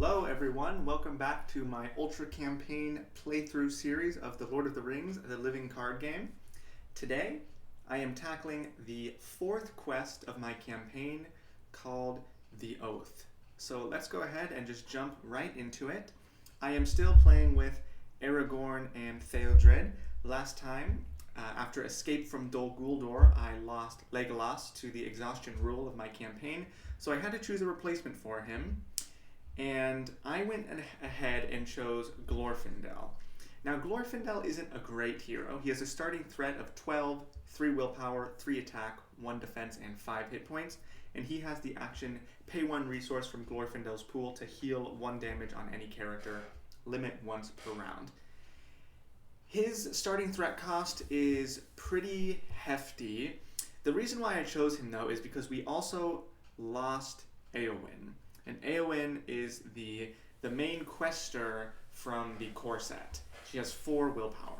Hello everyone, welcome back to my Ultra Campaign playthrough series of The Lord of the Rings, the living card game. Today, I am tackling the fourth quest of my campaign called The Oath. So let's go ahead and just jump right into it. I am still playing with Aragorn and Theodred. Last time, after Escape from Dol Guldur, I lost Legolas to the exhaustion rule of my campaign, so I had to choose a replacement for him. And I went ahead and chose Glorfindel. Now, Glorfindel isn't a great hero. He has a starting threat of 12, 3 willpower, 3 attack, 1 defense, and 5 hit points. And he has the action pay 1 resource from Glorfindel's pool to heal 1 damage on any character, limit once per round. His starting threat cost is pretty hefty. The reason why I chose him, though, is because we also lost Eowyn. And Eowyn is the main quester from the core set. She has 4 willpower.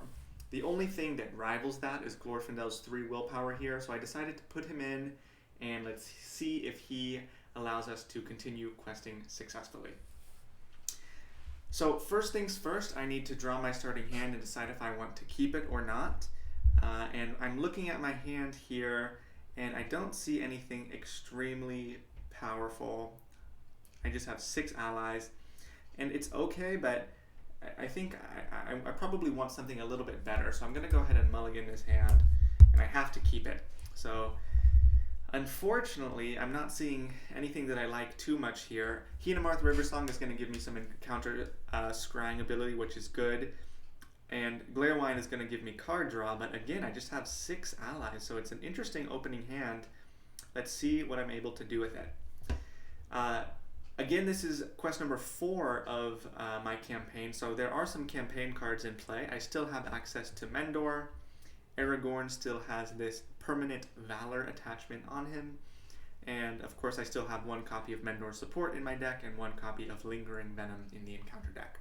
The only thing that rivals that is Glorfindel's 3 willpower here, so I decided to put him in, and let's see if he allows us to continue questing successfully. So first things first, I need to draw my starting hand and decide if I want to keep it or not. And I'm looking at my hand here, and I don't see anything extremely powerful. I just have 6 allies, and it's okay, but I think I probably want something a little bit better, so I'm going to go ahead and mulligan this hand, and I have to keep it. So, unfortunately, I'm not seeing anything that I like too much here. Hinamarth Riversong is going to give me some encounter scrying ability, which is good, and Glairwine is going to give me card draw, but again, I just have 6 allies, so it's an interesting opening hand. Let's see what I'm able to do with it. Again, this is quest number 4 of my campaign, so there are some campaign cards in play. I still have access to Mendor. Aragorn still has this permanent Valor attachment on him. And of course, I still have 1 copy of Mendor Support in my deck and 1 copy of Lingering Venom in the encounter deck.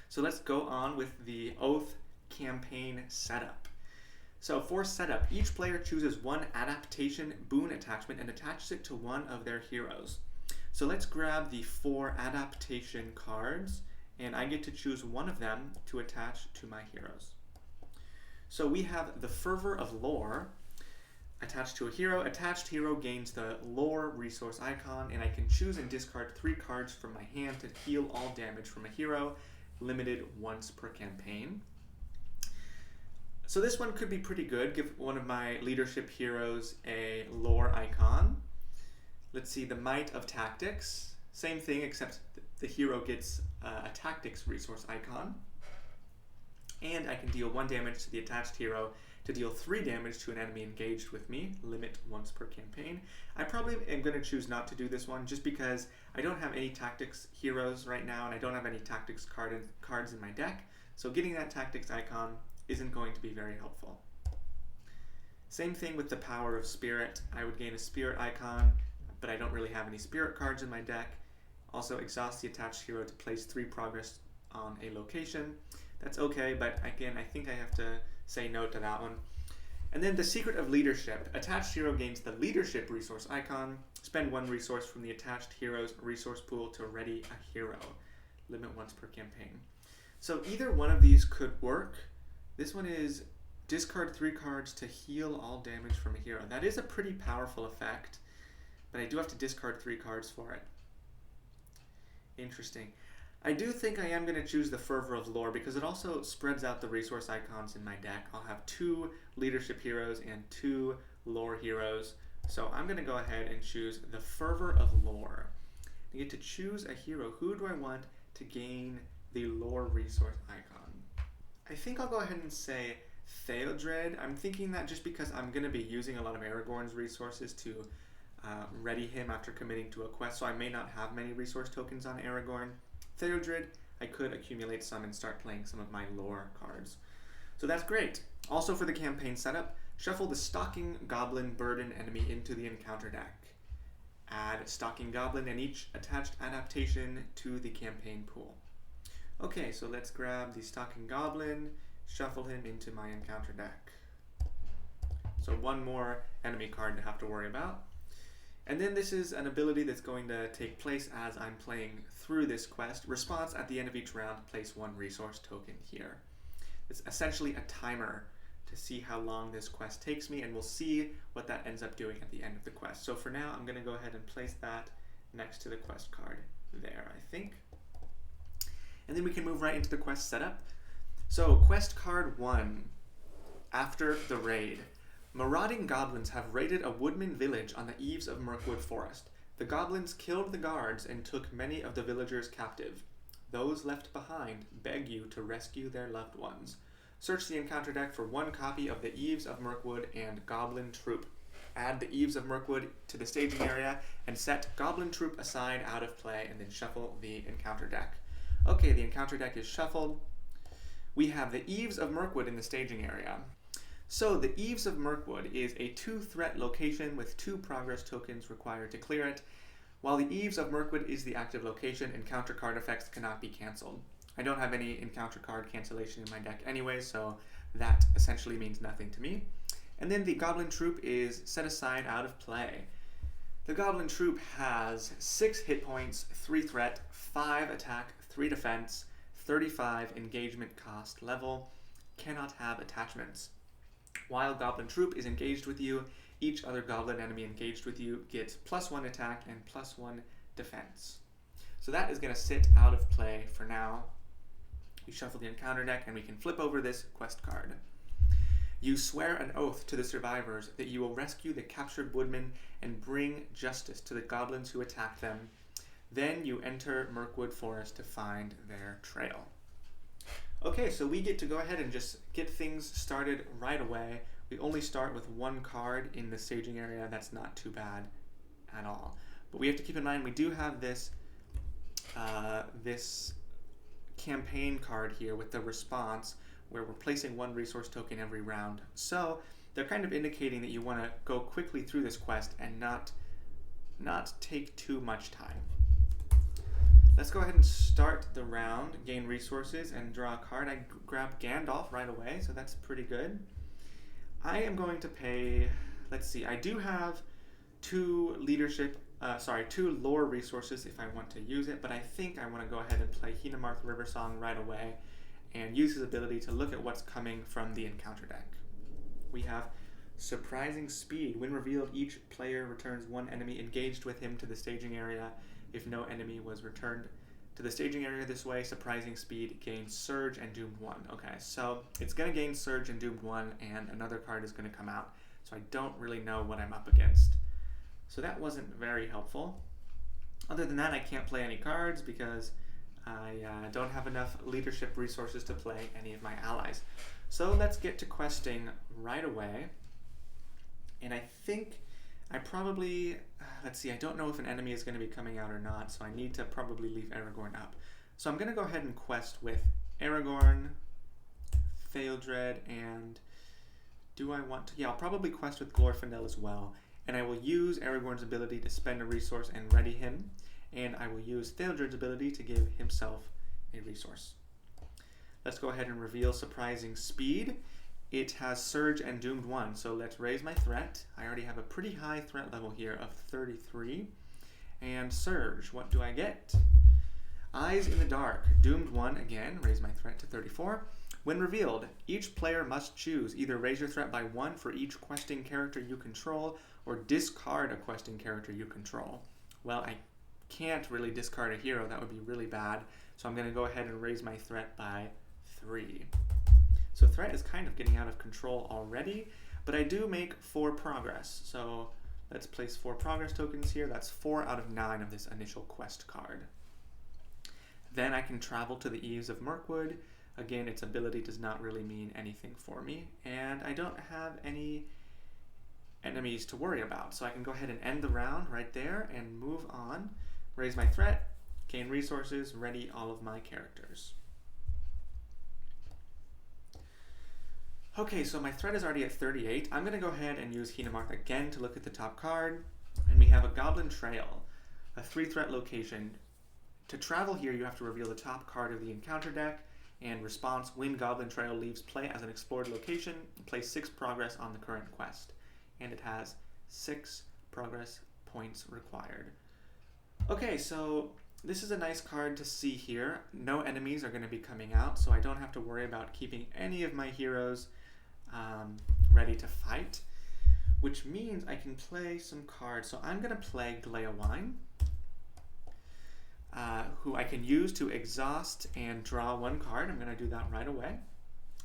So let's go on with the Oath campaign setup. So for setup, each player chooses 1 adaptation boon attachment and attaches it to 1 of their heroes. So let's grab the 4 adaptation cards, and I get to choose 1 of them to attach to my heroes. So we have the Fervor of Lore attached to a hero. Attached hero gains the Lore resource icon, and I can choose and discard 3 cards from my hand to heal all damage from a hero, limited once per campaign. So this one could be pretty good. Give one of my leadership heroes a Lore icon. Let's see, the Might of Tactics. Same thing, except the hero gets a Tactics resource icon. And I can deal 1 damage to the attached hero to deal 3 damage to an enemy engaged with me, limit once per campaign. I probably am going to choose not to do this one just because I don't have any Tactics heroes right now, and I don't have any Tactics cards in my deck, so getting that Tactics icon isn't going to be very helpful. Same thing with the Power of Spirit. I would gain a Spirit icon, but I don't really have any Spirit cards in my deck. Also, exhaust the attached hero to place 3 progress on a location. That's okay, but again, I think I have to say no to that one. And then the Secret of Leadership. Attached hero gains the Leadership resource icon. Spend 1 resource from the attached hero's resource pool to ready a hero. Limit once per campaign. So either one of these could work. This one is discard 3 cards to heal all damage from a hero. That is a pretty powerful effect, but I do have to discard 3 cards for it. Interesting. I do think I am going to choose the Fervor of Lore because it also spreads out the resource icons in my deck. I'll have 2 leadership heroes and 2 lore heroes. So I'm going to go ahead and choose the Fervor of Lore. I get to choose a hero. Who do I want to gain the lore resource icon? I think I'll go ahead and say Theodred. I'm thinking that just because I'm going to be using a lot of Aragorn's resources to ready him after committing to a quest, so I may not have many resource tokens on Aragorn. Theodred, I could accumulate some and start playing some of my lore cards. So that's great. Also for the campaign setup, shuffle the Stalking Goblin Burden enemy into the encounter deck. Add Stalking Goblin and each attached adaptation to the campaign pool. Okay, so let's grab the Stalking Goblin, shuffle him into my encounter deck. So 1 more enemy card to have to worry about. And then this is an ability that's going to take place as I'm playing through this quest. Response: at the end of each round, place 1 resource token here. It's essentially a timer to see how long this quest takes me, and we'll see what that ends up doing at the end of the quest. So for now, I'm going to go ahead and place that next to the quest card there, I think. And then we can move right into the quest setup. So quest card 1, after the raid. Marauding goblins have raided a woodman village on the eaves of Mirkwood Forest. The goblins killed the guards and took many of the villagers captive. Those left behind beg you to rescue their loved ones. Search the encounter deck for 1 copy of the Eaves of Mirkwood and Goblin Troop. Add the Eaves of Mirkwood to the staging area and set Goblin Troop aside out of play, and then shuffle the encounter deck. Okay, the encounter deck is shuffled. We have the Eaves of Mirkwood in the staging area. So the Eaves of Mirkwood is a 2-threat location with 2 progress tokens required to clear it. While the Eaves of Mirkwood is the active location, encounter card effects cannot be cancelled. I don't have any encounter card cancellation in my deck anyway, so that essentially means nothing to me. And then the Goblin Troop is set aside out of play. The Goblin Troop has 6 hit points, 3 threat, 5 attack, 3 defense, 35 engagement cost level, cannot have attachments. While Goblin Troop is engaged with you, each other goblin enemy engaged with you gets +1 attack and +1 defense. So that is going to sit out of play for now. We shuffle the encounter deck and we can flip over this quest card. You swear an oath to the survivors that you will rescue the captured woodmen and bring justice to the goblins who attacked them. Then you enter Mirkwood Forest to find their trail. Okay, so we get to go ahead and just get things started right away. We only start with 1 card in the staging area. That's not too bad at all. But we have to keep in mind we do have this campaign card here with the response, where we're placing 1 resource token every round. So they're kind of indicating that you want to go quickly through this quest and not take too much time. Let's go ahead and start the round, gain resources, and draw a card. I grab Gandalf right away, so that's pretty good. I am going to pay, let's see, I do have 2 lore resources if I want to use it, but I think I want to go ahead and play Hinamarth Riversong right away and use his ability to look at what's coming from the encounter deck. We have Surprising Speed. When revealed, each player returns 1 enemy engaged with him to the staging area. If no enemy was returned to the staging area this way, Surprising Speed gains Surge and Doomed 1. Okay, so it's going to gain Surge and Doomed 1, and another card is going to come out. So I don't really know what I'm up against. So that wasn't very helpful. Other than that, I can't play any cards because I don't have enough leadership resources to play any of my allies. So let's get to questing right away. And I think I probably, let's see, I don't know if an enemy is going to be coming out or not, so I need to probably leave Aragorn up. So I'm going to go ahead and quest with Aragorn, Theodred, and do I want to? Yeah, I'll probably quest with Glorfindel as well. And I will use Aragorn's ability to spend a resource and ready him, and I will use Theodred's ability to give himself a resource. Let's go ahead and reveal Surprising Speed. It has Surge and Doomed 1, so let's raise my threat. I already have a pretty high threat level here of 33. And Surge, what do I get? Eyes in the Dark, Doomed 1 again, raise my threat to 34. When revealed, each player must choose either raise your threat by 1 for each questing character you control, or discard a questing character you control. Well, I can't really discard a hero, that would be really bad, so I'm going to go ahead and raise my threat by 3. So threat is kind of getting out of control already, but I do make 4 progress. So let's place 4 progress tokens here. That's 4 out of 9 of this initial quest card. Then I can travel to the Eaves of Mirkwood. Again, its ability does not really mean anything for me, and I don't have any enemies to worry about. So I can go ahead and end the round right there and move on, raise my threat, gain resources, ready all of my characters. Okay, so my threat is already at 38. I'm going to go ahead and use Hinamarth again to look at the top card. And we have a Goblin Trail, a 3-threat location. To travel here, you have to reveal the top card of the encounter deck. And response, when Goblin Trail leaves play as an explored location, place 6 progress on the current quest. And it has 6 progress points required. Okay, so this is a nice card to see here. No enemies are going to be coming out, so I don't have to worry about keeping any of my heroes ready to fight, which means I can play some cards. So I'm going to play Gleowine, who I can use to exhaust and draw one card. I'm going to do that right away.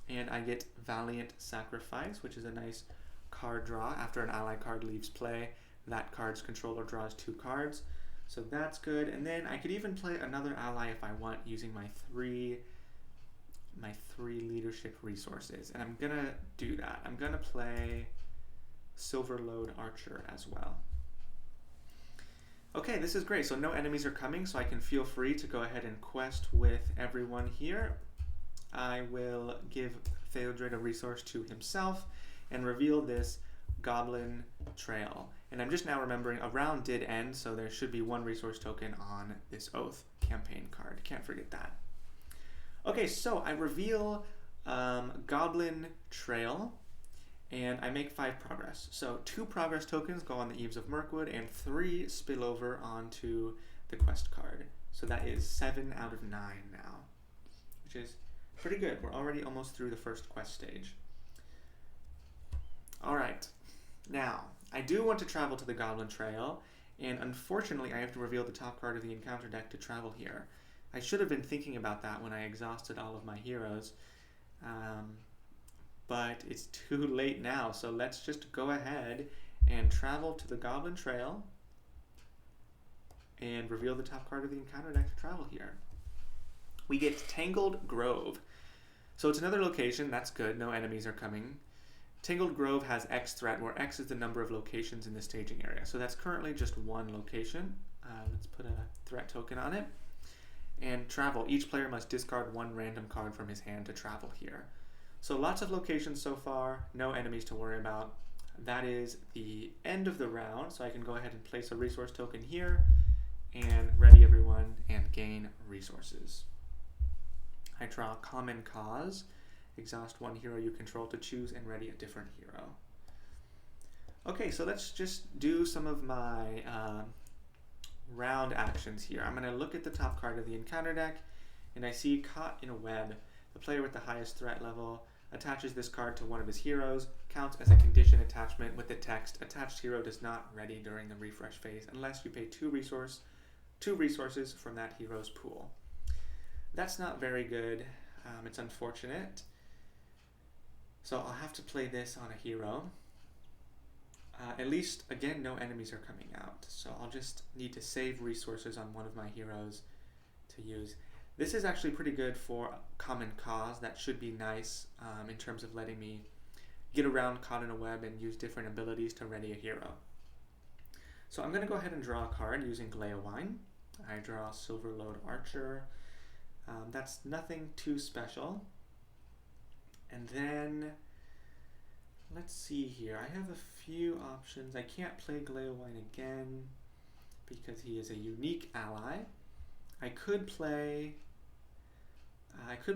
And I get Valiant Sacrifice, which is a nice card draw. After an ally card leaves play, that card's controller draws 2 cards. So that's good. And then I could even play another ally if I want, using my three leadership resources. And I'm going to do that. I'm going to play Silverlode Archer as well. Okay, this is great. So no enemies are coming, so I can feel free to go ahead and quest with everyone here. I will give Theodred a resource to himself and reveal this Goblin Trail. And I'm just now remembering a round did end, so there should be 1 resource token on this Oath campaign card. Can't forget that. Okay, so I reveal Goblin Trail, and I make 5 progress. So 2 progress tokens go on the Eaves of Mirkwood, and 3 spill over onto the quest card. So that is 7 out of 9 now, which is pretty good. We're already almost through the first quest stage. All right, now I do want to travel to the Goblin Trail, and unfortunately I have to reveal the top card of the encounter deck to travel here. I should have been thinking about that when I exhausted all of my heroes, but it's too late now, so let's just go ahead and travel to the Goblin Trail and reveal the top card of the encounter deck to travel here. We get Tangled Grove. So it's another location, that's good, no enemies are coming. Tangled Grove has X threat, where X is the number of locations in the staging area. So that's currently just 1 location. Let's put a threat token on it. And travel. Each player must discard 1 random card from his hand to travel here. So lots of locations so far, no enemies to worry about. That is the end of the round, so I can go ahead and place a resource token here and ready everyone and gain resources. I draw Common Cause. Exhaust 1 hero you control to choose and ready a different hero. Okay, so let's just do some of my round actions here. I'm going to look at the top card of the encounter deck, and I see Caught in a Web. The player with the highest threat level attaches this card to one of his heroes, counts as a condition attachment with the text, attached hero does not ready during the refresh phase unless you pay 2 resources from that hero's pool. That's not very good. It's unfortunate. So I'll have to play this on a hero. At least, again, no enemies are coming out. So I'll just need to save resources on one of my heroes to use. This is actually pretty good for Common Cause. That should be nice in terms of letting me get around Caught in a Web and use different abilities to ready a hero. So I'm going to go ahead and draw a card using Gleowine. I draw Silverlode Archer. That's nothing too special. And then, let's see here. I have a few options. I can't play Gleowine again because he is a unique ally. I could play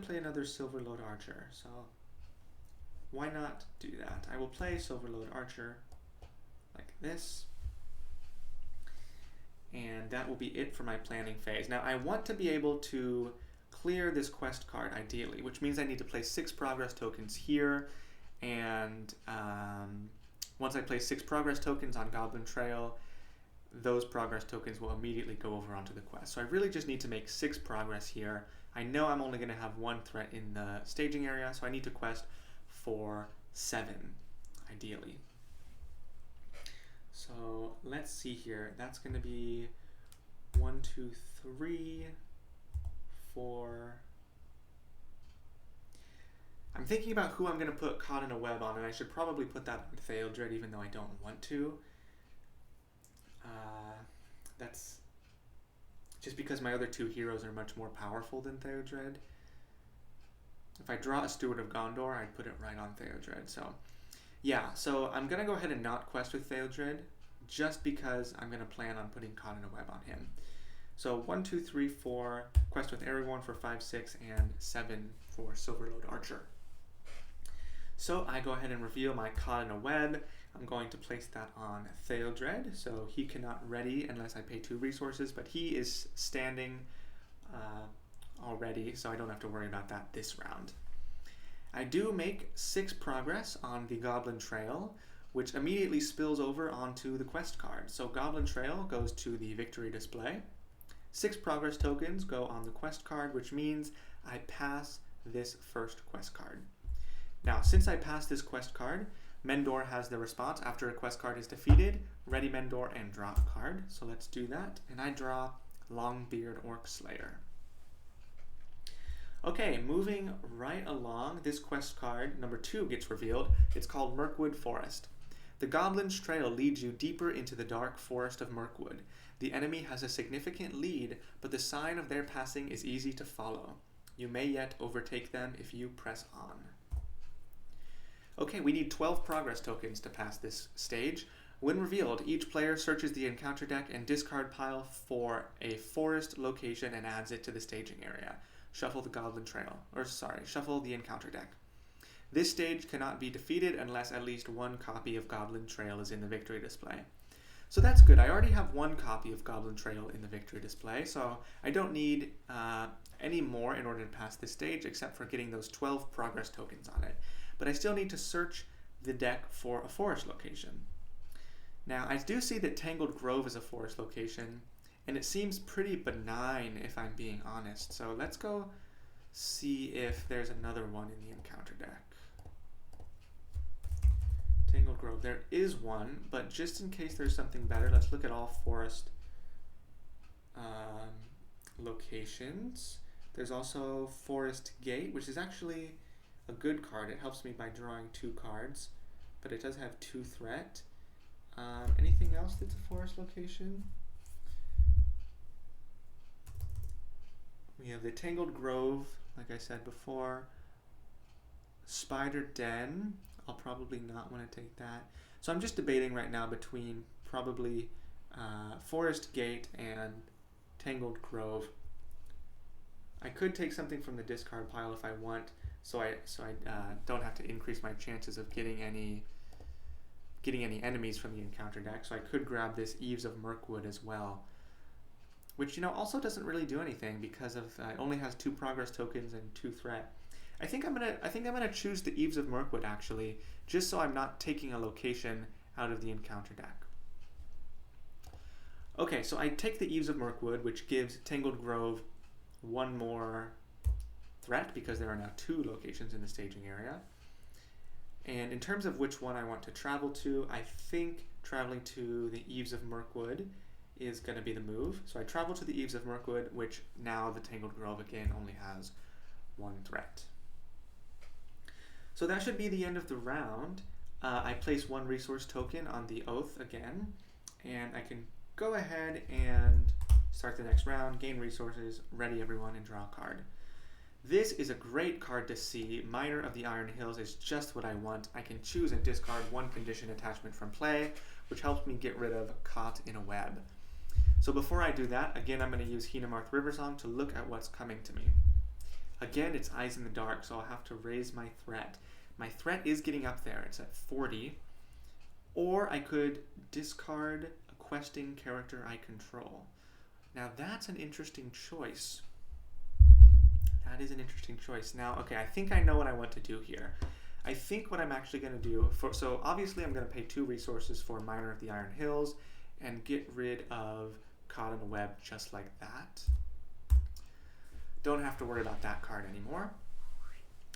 another Silverlode Archer, so why not do that? I will play Silverlode Archer like this, and that will be it for my planning phase. Now I want to be able to clear this quest card ideally, which means I need to place 6 progress tokens here, and once I place 6 progress tokens on Goblin Trail, those progress tokens will immediately go over onto the quest. So I really just need to make 6 progress here. I know I'm only going to have 1 threat in the staging area, so I need to quest for 7, ideally. So let's see here. That's going to be 1, 2, 3, 4. I'm thinking about who I'm going to put Caught in a Web on, and I should probably put that on Theodred, even though I don't want to. That's just because my other 2 heroes are much more powerful than Theodred. If I draw a Steward of Gondor, I'd put it right on Theodred. So yeah, so I'm going to go ahead and not quest with Theodred, just because I'm going to plan on putting Caught in a Web on him. So 1, 2, 3, 4, quest with Aragorn for 5, 6, and 7 for Silverlode Archer. So I go ahead and reveal my Caught in a Web. I'm going to place that on Theodred, so he cannot ready unless I pay 2 resources, but he is standing already, so I don't have to worry about that this round. I do make 6 progress on the Goblin Trail, which immediately spills over onto the quest card. So Goblin Trail goes to the victory display. 6 progress tokens go on the quest card, which means I pass this first quest card. Now, since I passed this quest card, Mendor has the response after a quest card is defeated, ready Mendor and draw a card. So let's do that, and I draw Longbeard Orc Slayer. Okay, moving right along, this quest card, number 2, gets revealed. It's called Mirkwood Forest. The Goblin's Trail leads you deeper into the dark forest of Mirkwood. The enemy has a significant lead, but the sign of their passing is easy to follow. You may yet overtake them if you press on. Okay, we need 12 progress tokens to pass this stage. When revealed, each player searches the encounter deck and discard pile for a forest location and adds it to the staging area. Shuffle the shuffle the encounter deck. This stage cannot be defeated unless at least 1 copy of Goblin Trail is in the victory display. So that's good. I already have 1 copy of Goblin Trail in the victory display, so I don't need any more in order to pass this stage except for getting those 12 progress tokens on it. But I still need to search the deck for a forest location. Now, I do see that Tangled Grove is a forest location, and it seems pretty benign if I'm being honest. So let's go see if there's another one in the encounter deck. Tangled Grove, there is one, but just in case there's something better, let's look at all forest locations. There's also Forest Gate, which is actually a good card. It helps me by drawing 2 cards, but it does have 2 threat. Anything else that's a forest location? We have the Tangled Grove, like I said before. Spider Den, I'll probably not want to take that. So I'm just debating right now between probably Forest Gate and Tangled Grove. I could take something from the discard pile if I want, so I don't have to increase my chances of getting any enemies from the encounter deck. So I could grab this Eves of Mirkwood as well, which also doesn't really do anything because of it only has 2 progress tokens and 2 threat. I think I'm gonna choose the Eves of Mirkwood actually, just so I'm not taking a location out of the encounter deck. Okay, so I take the Eves of Mirkwood, which gives Tangled Grove 1 more threat because there are now 2 locations in the staging area. And in terms of which one I want to travel to, I think traveling to the Eves of Mirkwood is going to be the move. So I travel to the Eves of Mirkwood, which now the Tangled Grove again only has 1 threat. So that should be the end of the round. I place 1 resource token on the Oath again, and I can go ahead and start the next round, gain resources, ready everyone, and draw a card. This is a great card to see. Miner of the Iron Hills is just what I want. I can choose and discard 1 condition attachment from play, which helps me get rid of Caught in a Web. So before I do that, again, I'm going to use Hinamarth Riversong to look at what's coming to me. Again, it's Eyes in the Dark, so I'll have to raise my threat. My threat is getting up there. It's at 40. Or I could discard a questing character I control. Now that's an interesting choice. That is an interesting choice. Now, okay, I think I know what I want to do here. I think what I'm actually going to do, so obviously I'm going to pay 2 resources for Miner of the Iron Hills and get rid of Caught in a Web just like that. Don't have to worry about that card anymore.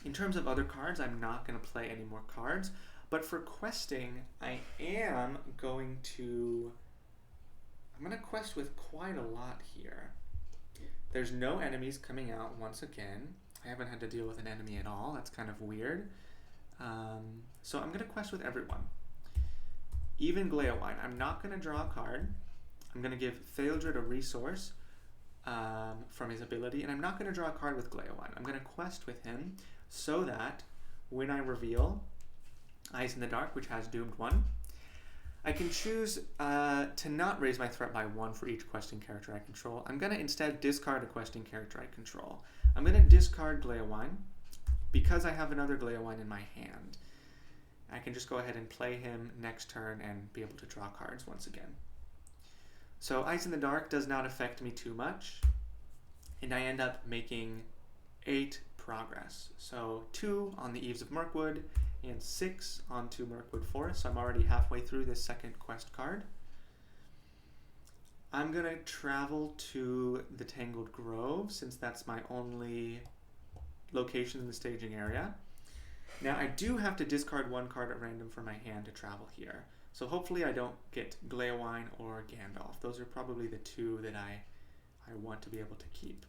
In terms of other cards, I'm not going to play any more cards, but for questing, I'm going to quest with quite a lot here. There's no enemies coming out once again. I haven't had to deal with an enemy at all. That's kind of weird. So I'm going to quest with everyone. Even Gleowine. I'm not going to draw a card. I'm going to give Theodred a resource from his ability, and I'm not going to draw a card with Gleowine. I'm going to quest with him so that when I reveal Eyes in the Dark, which has Doomed 1, I can choose to not raise my threat by 1 for each questing character I control. I'm going to instead discard a questing character I control. I'm going to discard Gleowine because I have another Gleowine in my hand. I can just go ahead and play him next turn and be able to draw cards once again. So Ice in the Dark does not affect me too much, and I end up making 8 progress. So 2 on the Eaves of Mirkwood and 6 onto Mirkwood Forest. So I'm already halfway through this second quest card. I'm going to travel to the Tangled Grove since that's my only location in the staging area. Now I do have to discard 1 card at random from my hand to travel here. So hopefully I don't get Gleowine or Gandalf. Those are probably the 2 that I want to be able to keep.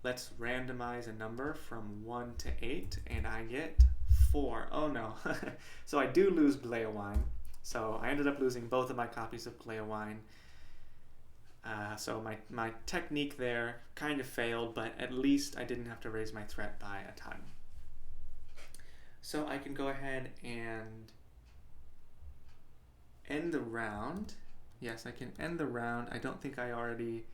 Let's randomize a number from 1 to 8, and I get 4. Oh no. So I do lose Gleowine. So I ended up losing both of my copies of Gleowine. So my technique there kind of failed, but at least I didn't have to raise my threat by a ton. So I can go ahead and end the round. Yes, I can end the round. I don't think I already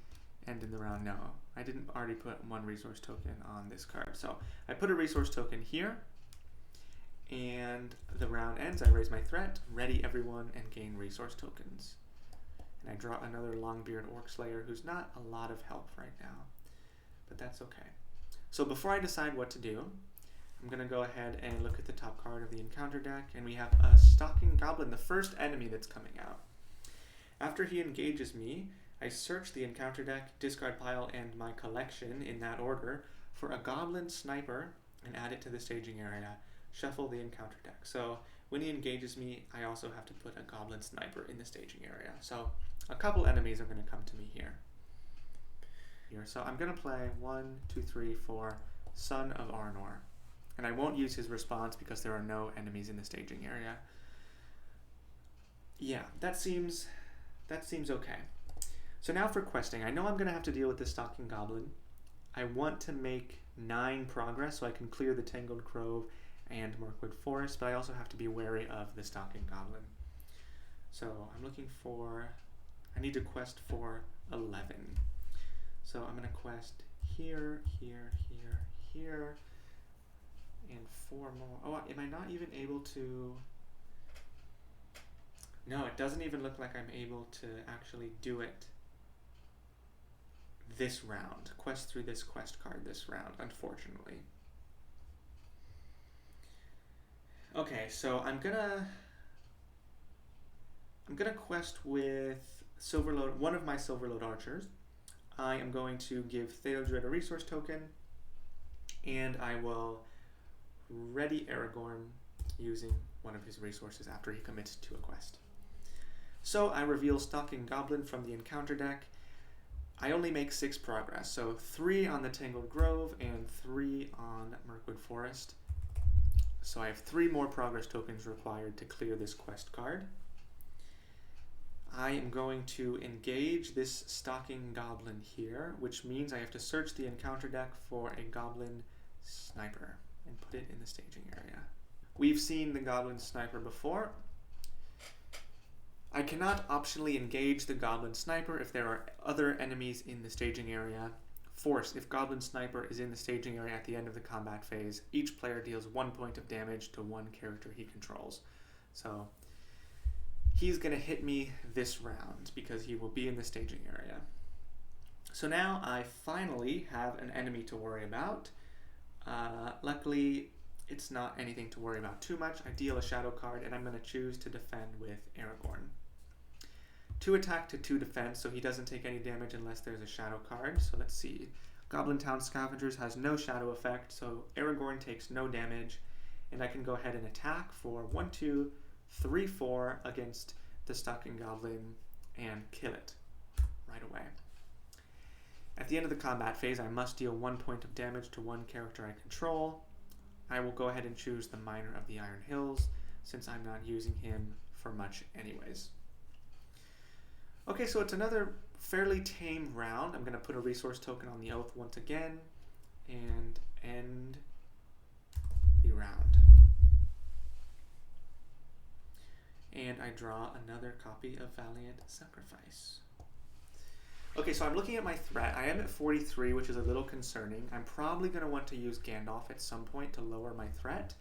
ended the round. No, I didn't already put 1 resource token on this card. So I put a resource token here, and the round ends. I raise my threat, ready everyone, and gain resource tokens. And I draw another Longbeard Orc Slayer who's not a lot of help right now, but that's okay. So before I decide what to do, I'm going to go ahead and look at the top card of the encounter deck, and we have a Stalking Goblin, the first enemy that's coming out. After he engages me, I search the encounter deck, discard pile, and my collection in that order for a Goblin Sniper and add it to the staging area. Shuffle the encounter deck. So when he engages me, I also have to put a Goblin Sniper in the staging area. So a couple enemies are going to come to me here. So I'm going to play 1, 2, 3, 4, Son of Arnor. And I won't use his response because there are no enemies in the staging area. Yeah, that seems okay. So now for questing. I know I'm going to have to deal with the Stalking Goblin. I want to make 9 progress so I can clear the Tangled Grove and Mirkwood Forest, but I also have to be wary of the Stalking Goblin. So I'm looking for, I need to quest for 11. So I'm going to quest here, here, here, here, and 4 more. Oh, am I not even able to? No, it doesn't even look like I'm able to actually do it this round. Quest through this quest card this round, unfortunately. Okay, so I'm gonna quest with Silverload, one of my Silverload archers. I am going to give Theodred a resource token, and I will ready Aragorn using one of his resources after he commits to a quest. So I reveal Stalking Goblin from the encounter deck. I only make 6 progress, so 3 on the Tangled Grove and 3 on Mirkwood Forest. So I have 3 more progress tokens required to clear this quest card. I am going to engage this Stalking Goblin here, which means I have to search the encounter deck for a Goblin Sniper and put it in the staging area. We've seen the Goblin Sniper before. I cannot optionally engage the Goblin Sniper if there are other enemies in the staging area. Force, if Goblin Sniper is in the staging area at the end of the combat phase, each player deals 1 point of damage to 1 character he controls. So he's going to hit me this round because he will be in the staging area. So now I finally have an enemy to worry about. Luckily, it's not anything to worry about too much. I deal a shadow card, and I'm going to choose to defend with Aragorn. 2 attack to 2 defense, so he doesn't take any damage unless there's a shadow card. So let's see. Goblin Town Scavengers has no shadow effect, so Aragorn takes no damage, and I can go ahead and attack for 1, 2, 3, 4 against the Stalking Goblin and kill it right away. At the end of the combat phase, I must deal 1 point of damage to 1 character I control. I will go ahead and choose the Miner of the Iron Hills, since I'm not using him for much anyways. Okay, so it's another fairly tame round. I'm going to put a resource token on the Oath once again, and end the round. And I draw another copy of Valiant Sacrifice. Okay, so I'm looking at my threat. I am at 43, which is a little concerning. I'm probably going to want to use Gandalf at some point to lower my threat,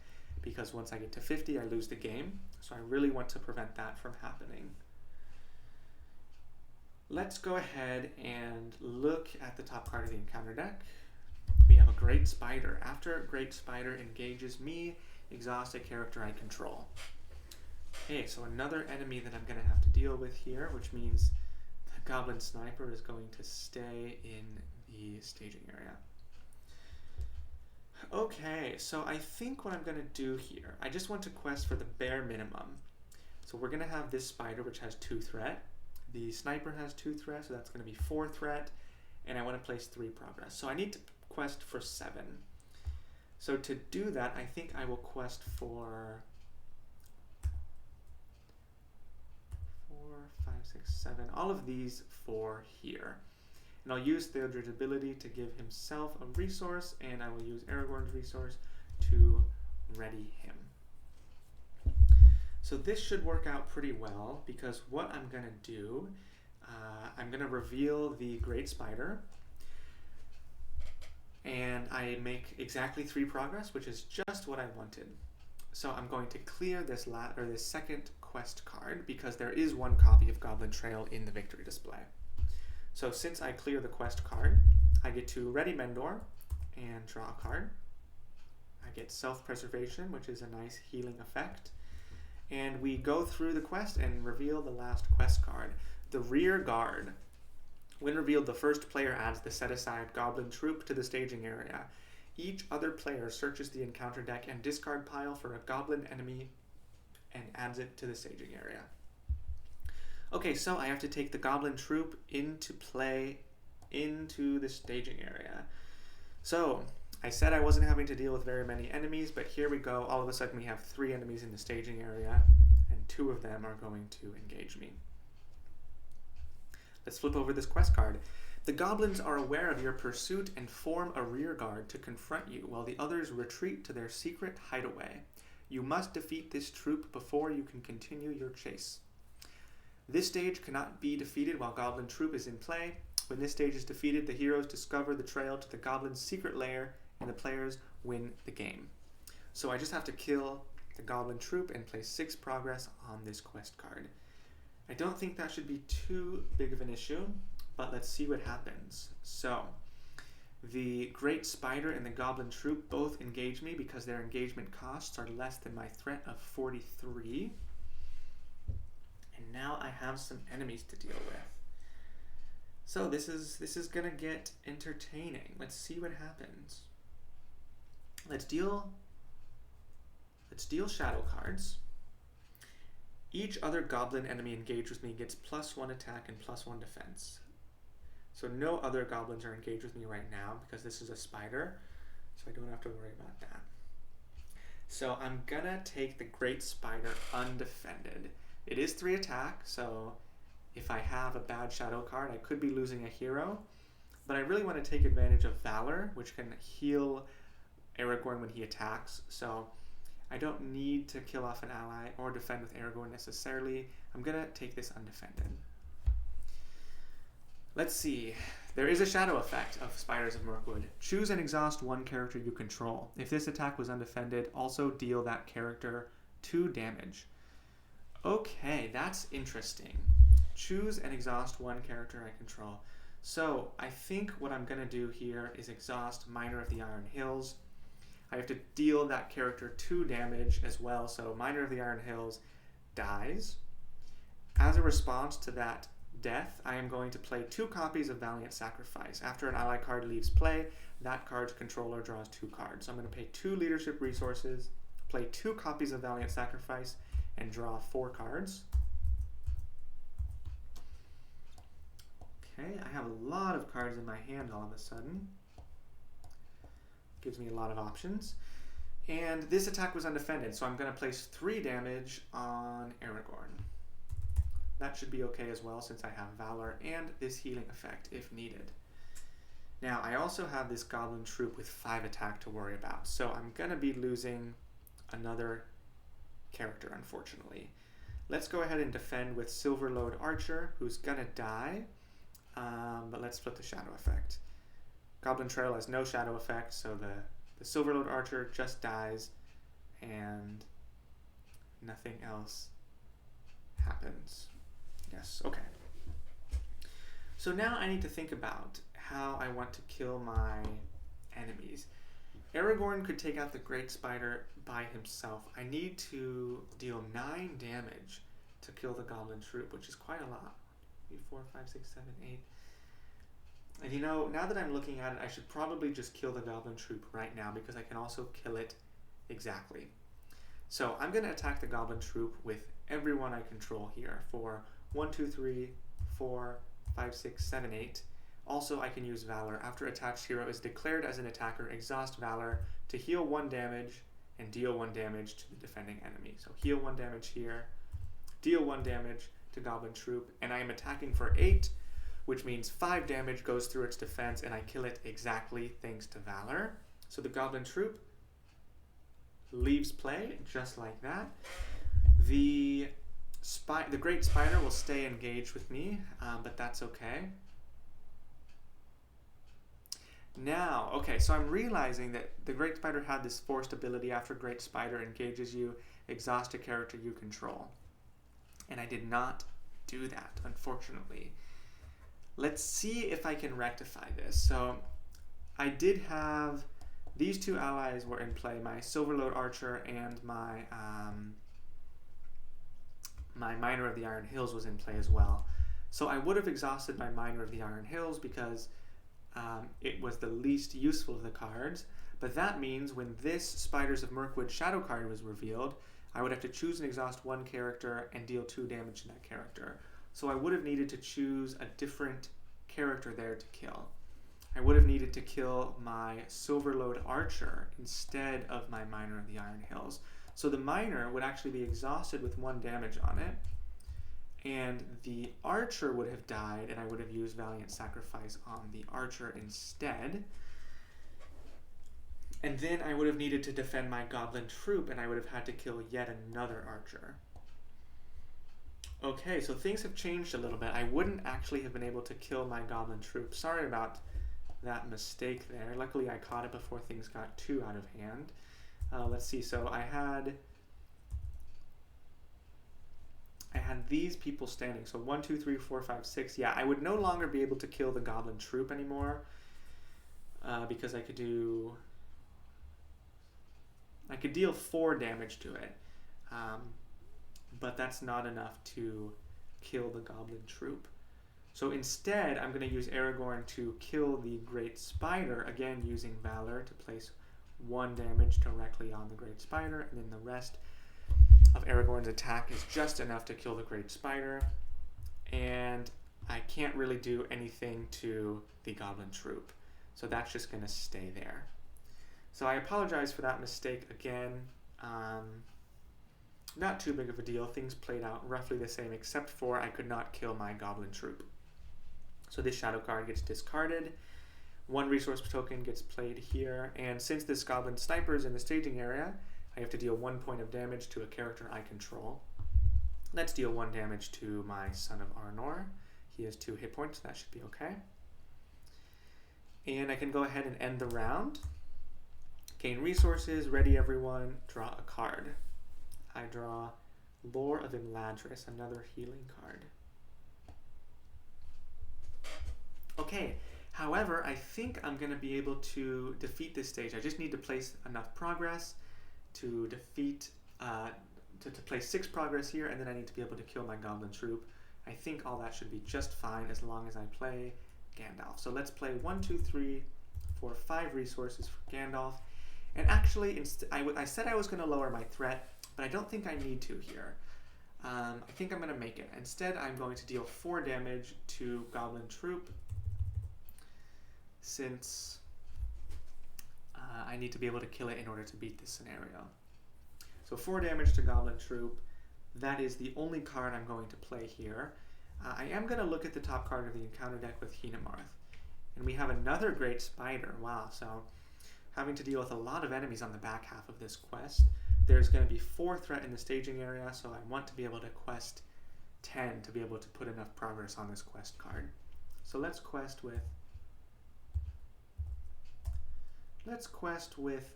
because once I get to 50, I lose the game. So I really want to prevent that from happening. Let's go ahead and look at the top card of the encounter deck. We have a Great Spider. After Great Spider engages me, exhaust a character I control. Okay, so another enemy that I'm going to have to deal with here, which means the Goblin Sniper is going to stay in the staging area. Okay, so I think what I'm going to do here, I just want to quest for the bare minimum. So we're going to have this spider, which has 2 threat. The sniper has 2 threat, so that's going to be 4 threat. And I want to place 3 progress. So I need to quest for 7. So to do that, I think I will quest for 4, 5, 6, 7, all of these 4 here. And I'll use Theodred's ability to give himself a resource, and I will use Aragorn's resource to ready him. So this should work out pretty well, because what I'm going to do, I'm going to reveal the Great Spider, and I make exactly 3 progress, which is just what I wanted. So I'm going to clear this second quest card, because there is 1 copy of Goblin Trail in the victory display. So since I clear the quest card, I get to ready Mendor and draw a card. I get self-preservation, which is a nice healing effect. And we go through the quest and reveal the last quest card, the Rear Guard. When revealed, the first player adds the set-aside Goblin Troop to the staging area. Each other player searches the encounter deck and discard pile for a Goblin enemy and adds it to the staging area. Okay, so I have to take the Goblin Troop into play into the staging area. So I said I wasn't having to deal with very many enemies, but here we go. All of a sudden we have 3 enemies in the staging area, and 2 of them are going to engage me. Let's flip over this quest card. The goblins are aware of your pursuit and form a rear guard to confront you, while the others retreat to their secret hideaway. You must defeat this troop before you can continue your chase. This stage cannot be defeated while Goblin Troop is in play. When this stage is defeated, the heroes discover the trail to the Goblin's secret lair, and the players win the game. So I just have to kill the Goblin Troop and place 6 progress on this quest card. I don't think that should be too big of an issue, but let's see what happens. So the Great Spider and the Goblin Troop both engage me because their engagement costs are less than my threat of 43. And now I have some enemies to deal with. So this is gonna get entertaining. Let's see what happens. Let's deal shadow cards. Each other goblin enemy engaged with me gets +1 attack and +1 defense. So no other goblins are engaged with me right now because this is a spider, so I don't have to worry about that. So I'm gonna take the Great Spider undefended. It is 3 attack, so if I have a bad shadow card, I could be losing a hero, but I really want to take advantage of Valor, which can heal Aragorn when he attacks, so I don't need to kill off an ally or defend with Aragorn necessarily. I'm going to take this undefended. Let's see. There is a shadow effect of Spiders of Mirkwood. Choose and exhaust 1 character you control. If this attack was undefended, also deal that character 2 damage. Okay, that's interesting. Choose and exhaust 1 character I control. So I think what I'm going to do here is exhaust Miner of the Iron Hills. I have to deal that character 2 damage as well, so Miner of the Iron Hills dies. As a response to that death, I am going to play 2 copies of Valiant Sacrifice. After an ally card leaves play, that card's controller draws 2 cards. So I'm going to pay 2 leadership resources, play 2 copies of Valiant Sacrifice, and draw 4 cards. Okay, I have a lot of cards in my hand all of a sudden. Gives me a lot of options. And this attack was undefended, so I'm going to place 3 damage on Aragorn. That should be okay as well since I have Valor and this healing effect if needed. Now, I also have this Goblin Troop with 5 attack to worry about, so I'm going to be losing another character, unfortunately. Let's go ahead and defend with Silverlode Archer, who's going to die, but let's flip the shadow effect. Goblin Trail has no shadow effect, so the Silverlode Archer just dies, and nothing else happens. Yes, okay. So now I need to think about how I want to kill my enemies. Aragorn could take out the Great Spider by himself. I need to deal 9 damage to kill the Goblin Troop, which is quite a lot. 3, 4, 5, 6, 7, 8. And you know, now that I'm looking at it, I should probably just kill the Goblin Troop right now because I can also kill it exactly. So I'm going to attack the Goblin Troop with everyone I control here for 1, 2, 3, 4, 5, 6, 7, 8. Also, I can use Valor. After attached hero is declared as an attacker, exhaust Valor to heal 1 damage and deal 1 damage to the defending enemy. So heal 1 damage here, deal 1 damage to Goblin Troop, and I am attacking for 8, which means 5 damage goes through its defense, and I kill it exactly thanks to Valor. So the Goblin Troop leaves play just like that. The Great Spider will stay engaged with me, but that's okay. Now, okay, so I'm realizing that the Great Spider had this forced ability after Great Spider engages you, exhaust a character you control. And I did not do that, unfortunately. Let's see if I can rectify this. So I did have, these 2 allies were in play, my Silverlode Archer and my Miner of the Iron Hills was in play as well. So I would have exhausted my Miner of the Iron Hills because it was the least useful of the cards, but that means when this Spiders of Mirkwood shadow card was revealed, I would have to choose and exhaust 1 character and deal 2 damage to that character. So I would have needed to choose a different character there to kill. I would have needed to kill my Silverlode Archer instead of my Miner of the Iron Hills. So the Miner would actually be exhausted with 1 damage on it, and the Archer would have died, and I would have used Valiant Sacrifice on the Archer instead. And then I would have needed to defend my Goblin Troop, and I would have had to kill yet another Archer. Okay, so things have changed a little bit. I wouldn't actually have been able to kill my Goblin Troop. Sorry about that mistake there. Luckily I caught it before things got too out of hand. Let's see, so I had these people standing. So 1, 2, 3, 4, 5, 6. Yeah, I would no longer be able to kill the Goblin Troop anymore because I could deal 4 damage to it, but that's not enough to kill the Goblin Troop. So instead, I'm going to use Aragorn to kill the Great Spider, again using Valor to place 1 damage directly on the Great Spider, and then the rest of Aragorn's attack is just enough to kill the Great Spider, and I can't really do anything to the Goblin Troop, so that's just going to stay there. So I apologize for that mistake again. Not too big of a deal. Things played out roughly the same, except for I could not kill my Goblin Troop. So this shadow card gets discarded. 1 resource token gets played here, and since this Goblin Sniper is in the staging area, I have to deal 1 point of damage to a character I control. Let's deal 1 damage to my Son of Arnor. He has 2 hit points, that should be okay. And I can go ahead and end the round. Gain resources, ready everyone, draw a card. I draw Lore of Imladris, another healing card. Okay, however, I think I'm going to be able to defeat this stage. I just need to place enough progress to defeat, to place 6 progress here, and then I need to be able to kill my Goblin Troop. I think all that should be just fine as long as I play Gandalf. So let's play 1, 2, 3, 4, 5 resources for Gandalf. And actually, I said I was going to lower my threat, but I don't think I need to here. I think I'm going to make it. Instead, I'm going to deal 4 damage to Goblin Troop, since I need to be able to kill it in order to beat this scenario. So 4 damage to Goblin Troop. That is the only card I'm going to play here. I am going to look at the top card of the encounter deck with Hinamarth. And we have another Great Spider. Wow, so having to deal with a lot of enemies on the back half of this quest. There's going to be 4 threat in the staging area, so I want to be able to quest 10 to be able to put enough progress on this quest card. So let's quest with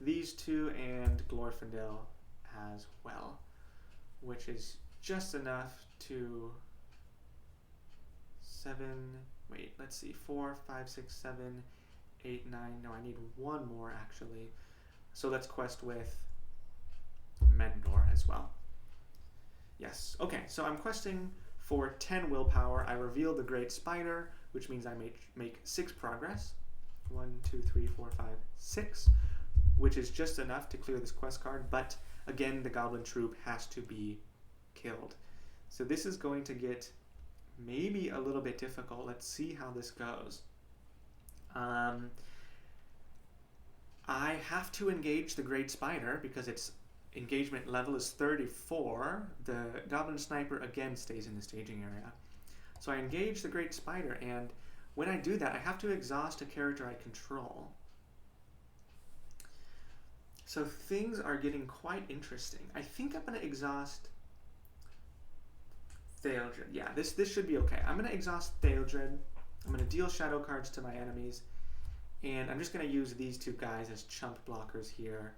these 2 and Glorfindel as well, which is just enough to 4, 5, 6, 7, 8, 9. No, I need one more actually. So let's quest with Mendor as well. Yes, okay, so I'm questing for 10 willpower. I reveal the Great Spider, which means I make 6 progress. 1, 2, 3, 4, 5, 6, which is just enough to clear this quest card, but again, the Goblin Troop has to be killed. So this is going to get maybe a little bit difficult. Let's see how this goes. I have to engage the Great Spider because its engagement level is 34. The Goblin Sniper again stays in the staging area. So I engage the Great Spider, and when I do that, I have to exhaust a character I control. So things are getting quite interesting. I think I'm going to exhaust Theodred. Yeah, this should be okay. I'm going to exhaust Theodred. I'm going to deal shadow cards to my enemies. And I'm just going to use these two guys as chump blockers here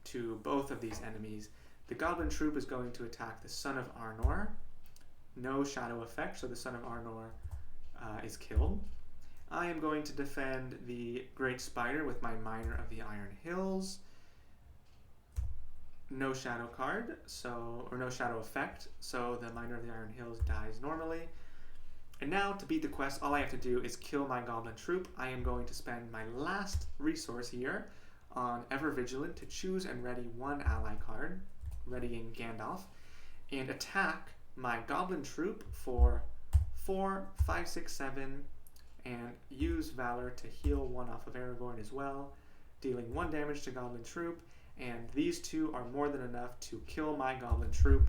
to both of these enemies. The Goblin Troop is going to attack the Son of Arnor. No shadow effect, so the Son of Arnor is killed. I am going to defend the Great Spider with my Miner of the Iron Hills. No shadow card, or no shadow effect, so the Miner of the Iron Hills dies normally. And now, to beat the quest, all I have to do is kill my Goblin Troop. I am going to spend my last resource here on Ever Vigilant to choose and ready one ally card, readying Gandalf, and attack my Goblin Troop for 4, 5, 6, 7, and use Valor to heal one off of Aragorn as well, dealing 1 damage to Goblin Troop, and these two are more than enough to kill my Goblin Troop,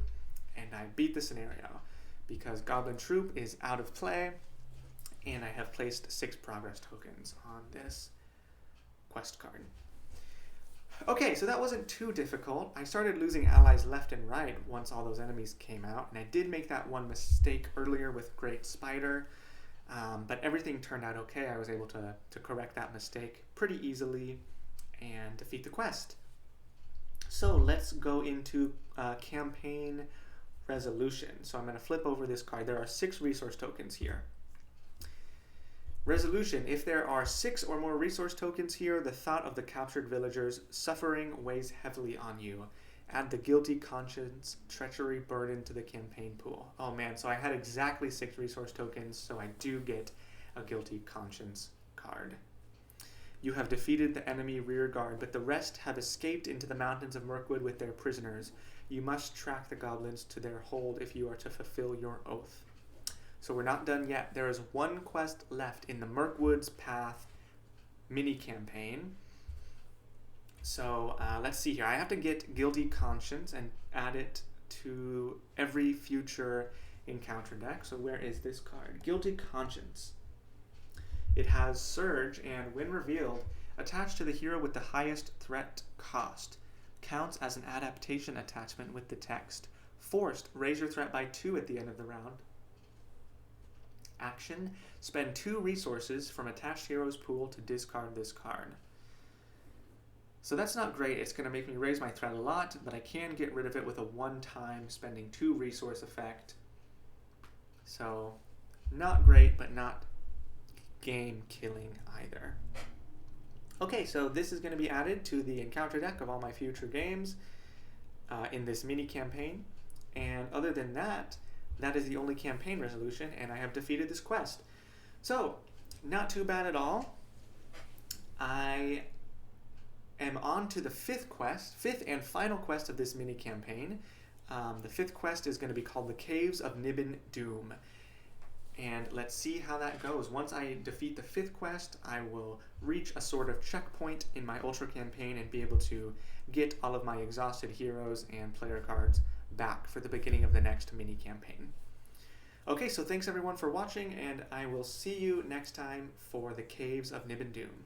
and I beat the scenario, because Goblin Troop is out of play, and I have placed 6 progress tokens on this quest card. Okay, so that wasn't too difficult. I started losing allies left and right once all those enemies came out, and I did make that one mistake earlier with Great Spider, but everything turned out okay. I was able to correct that mistake pretty easily and defeat the quest. So let's go into campaign resolution. So I'm going to flip over this card. There are 6 resource tokens here. Resolution. If there are 6 or more resource tokens here, the thought of the captured villagers' suffering weighs heavily on you. Add the guilty conscience treachery burden to the campaign pool. Oh man, so I had exactly 6 resource tokens, so I do get a guilty conscience card. You have defeated the enemy rear guard, but the rest have escaped into the mountains of Mirkwood with their prisoners. You must track the goblins to their hold if you are to fulfill your oath. So we're not done yet. There is 1 quest left in the Mirkwood's Path mini-campaign. So let's see here. I have to get Guilty Conscience and add it to every future encounter deck. So where is this card? Guilty Conscience. It has Surge, and when revealed, attached to the hero with the highest threat cost. Counts as an adaptation attachment with the text. Forced, raise your threat by 2 at the end of the round. Action, spend 2 resources from attached hero's pool to discard this card. So that's not great. It's going to make me raise my threat a lot, but I can get rid of it with a one-time spending 2 resource effect. So not great, but not game-killing either. Okay, so this is going to be added to the encounter deck of all my future games in this mini-campaign. And other than that, that is the only campaign resolution, and I have defeated this quest. So, not too bad at all. I am on to the 5th and final quest of this mini-campaign. The 5th quest is going to be called the Caves of Niben Doom. And let's see how that goes. Once I defeat the 5th quest, I will reach a sort of checkpoint in my Ultra campaign and be able to get all of my exhausted heroes and player cards back for the beginning of the next mini-campaign. Okay, so thanks everyone for watching, and I will see you next time for the Caves of Niben Doom.